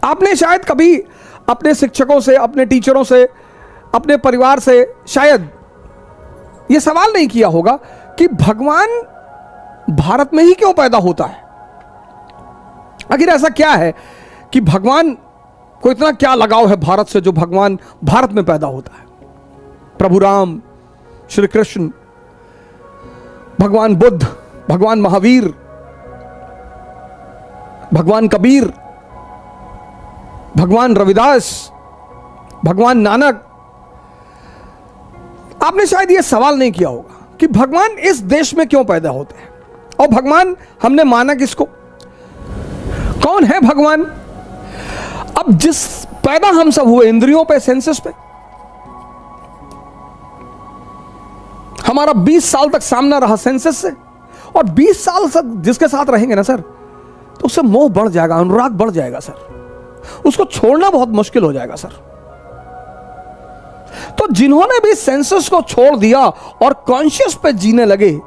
आपने शायद कभी अपने शिक्षकों से, अपने टीचरों से, अपने परिवार से शायद यह सवाल नहीं किया होगा कि भगवान भारत में ही क्यों पैदा होता है। आखिर ऐसा क्या है कि भगवान को इतना क्या लगाव है भारत से जो भगवान भारत में पैदा होता है। प्रभु राम, श्री कृष्ण, भगवान बुद्ध, भगवान महावीर, भगवान कबीर, भगवान रविदास, भगवान नानक, आपने शायद यह सवाल नहीं किया होगा कि भगवान इस देश में क्यों पैदा होते हैं। और भगवान हमने माना किसको? कौन है भगवान? अब जिस पैदा हम सब हुए इंद्रियों पे, सेंसेस पे, हमारा 20 साल तक सामना रहा सेंसेस से, और 20 साल तक जिसके साथ रहेंगे ना सर, तो उससे मोह बढ़ जाएगा, अनुराग बढ़ जाएगा सर, उसको छोड़ना बहुत मुश्किल हो जाएगा सर। तो जिन्होंने भी सेंसेस को छोड़ दिया और कॉन्शियस पे जीने लगे,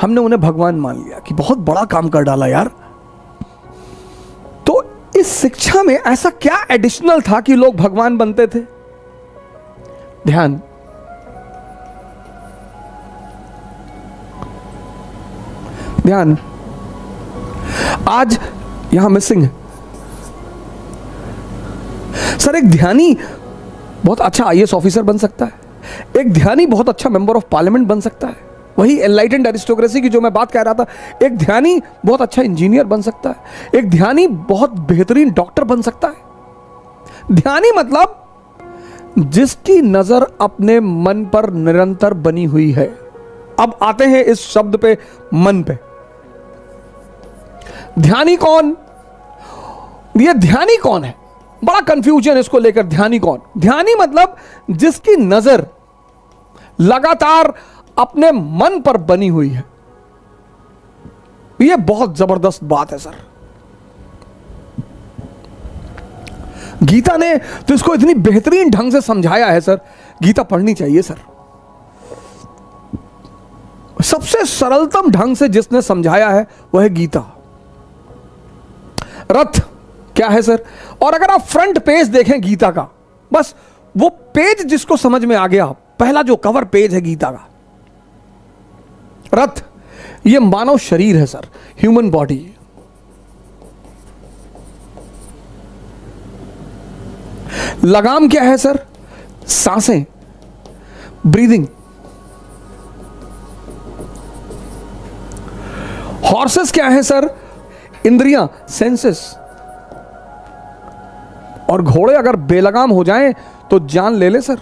हमने उन्हें भगवान मान लिया कि बहुत बड़ा काम कर डाला यार। तो इस शिक्षा में ऐसा क्या एडिशनल था कि लोग भगवान बनते थे? ध्यान, ध्यान। आज यहां मिसिंग है सर। एक ध्यानी बहुत अच्छा आईएएस ऑफिसर बन सकता है, एक ध्यानी बहुत अच्छा मेंबर ऑफ पार्लियामेंट बन सकता है, वही एनलाइटेंड एरिस्टोक्रेसी की जो मैं बात कह रहा था। एक ध्यानी बहुत अच्छा इंजीनियर बन सकता है, एक ध्यानी बहुत बेहतरीन डॉक्टर बन सकता है। ध्यानी मतलब जिसकी नजर अपने मन पर निरंतर बनी हुई है। अब आते हैं इस शब्द पे, मन पे। ध्यानी कौन? ये ध्यानी कौन है? बड़ा कंफ्यूजन इसको लेकर। ध्यानी कौन? ध्यानी मतलब जिसकी नजर लगातार अपने मन पर बनी हुई है। यह बहुत जबरदस्त बात है सर। गीता ने तो इसको इतनी बेहतरीन ढंग से समझाया है सर। गीता पढ़नी चाहिए सर। सबसे सरलतम ढंग से जिसने समझाया है वह है गीता। रथ क्या है सर? और अगर आप फ्रंट पेज देखें गीता का, बस वो पेज जिसको समझ में आ गया, पहला जो कवर पेज है गीता का, रथ, ये मानव शरीर है सर, ह्यूमन बॉडी। लगाम क्या है सर? सांसें, ब्रीदिंग। हॉर्सेस क्या है सर? इंद्रियां, सेंसेस। और घोड़े अगर बेलगाम हो जाएं तो जान ले ले सर,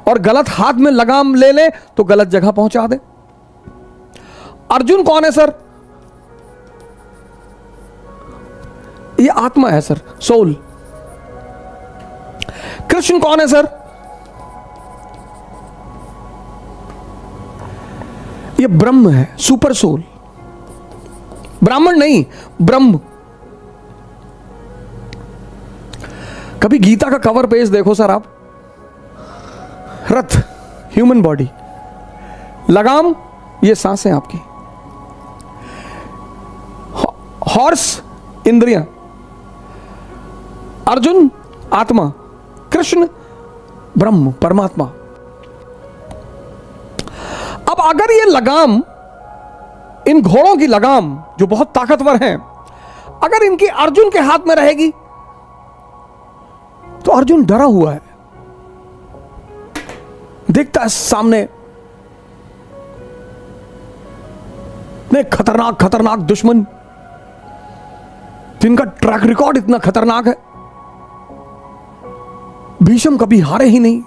और गलत हाथ में लगाम ले ले तो गलत जगह पहुंचा दे। अर्जुन कौन है सर? ये आत्मा है सर, सोल। कृष्ण कौन है सर? ये ब्रह्म है, सुपर सोल। ब्राह्मण नहीं, ब्रह्म। कभी गीता का कवर पेज देखो सर आप। रथ, ह्यूमन बॉडी। लगाम, ये सांसें आपकी। हॉर्स, इंद्रियां। अर्जुन, आत्मा। कृष्ण, ब्रह्म, परमात्मा। अब अगर ये लगाम, इन घोड़ों की लगाम जो बहुत ताकतवर हैं, अगर इनकी अर्जुन के हाथ में रहेगी तो अर्जुन डरा हुआ है, देखता है सामने में खतरनाक खतरनाक दुश्मन, जिनका ट्रैक रिकॉर्ड इतना खतरनाक है। भीष्म कभी हारे ही नहीं,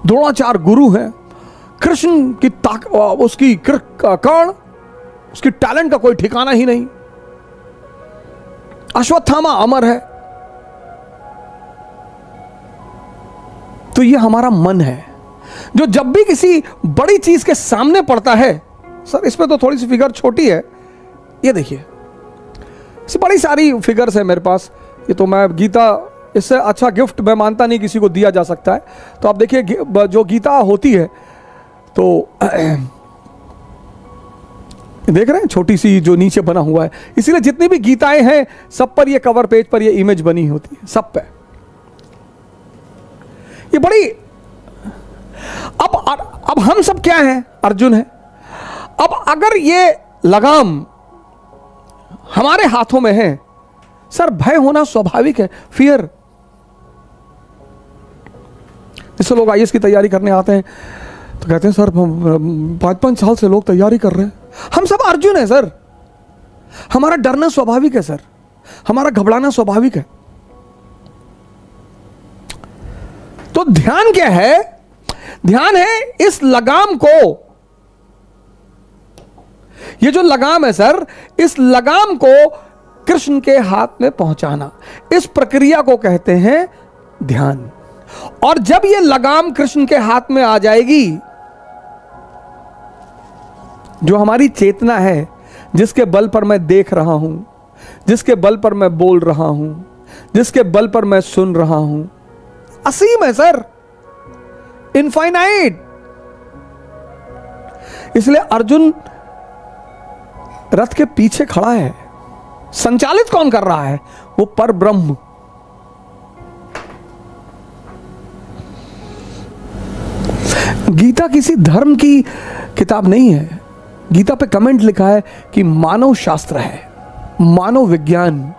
द्रोणाचार्य गुरु हैं, कृष्ण की उसकी कर्ण, उसकी टैलेंट का कोई ठिकाना ही नहीं, अश्वत्थामा अमर है। तो ये हमारा मन है जो जब भी किसी बड़ी चीज के सामने पड़ता है, सर इसमें तो थोड़ी सी फिगर छोटी है, ये देखिए बड़ी सारी फिगर्स है मेरे पास, ये तो मैं गीता, इससे अच्छा गिफ्ट मैं मानता नहीं किसी को दिया जा सकता है। तो आप देखिए जो गीता होती है तो देख रहे हैं छोटी सी जो नीचे बना हुआ है, इसीलिए जितनी भी गीताएं हैं सब पर ये कवर पेज पर ये इमेज बनी होती है, सब पे। ये बड़ी, अब हम सब क्या हैं? अर्जुन है। अब अगर ये लगाम हमारे हाथों में है, सर भय होना स्वाभाविक है, फियर। जैसे लोग आईएएस की तैयारी करने आते हैं तो कहते हैं सर 5-5 साल से लोग तैयारी कर रहे हैं। हम सब अर्जुन है सर, हमारा डरना स्वाभाविक है सर, हमारा घबराना स्वाभाविक है। तो ध्यान क्या है? ध्यान है इस लगाम को, ये जो लगाम है सर, इस लगाम को कृष्ण के हाथ में पहुंचाना, इस प्रक्रिया को कहते हैं ध्यान। और जब ये लगाम कृष्ण के हाथ में आ जाएगी, जो हमारी चेतना है, जिसके बल पर मैं देख रहा हूं, जिसके बल पर मैं बोल रहा हूं, जिसके बल पर मैं सुन रहा हूं, असीम है सर, इनफाइनाइट। इसलिए अर्जुन रथ के पीछे खड़ा है। संचालित कौन कर रहा है? वो पर ब्रह्म। गीता किसी धर्म की किताब नहीं है। गीता पे कमेंट लिखा है कि मानव शास्त्र है, मानव विज्ञान।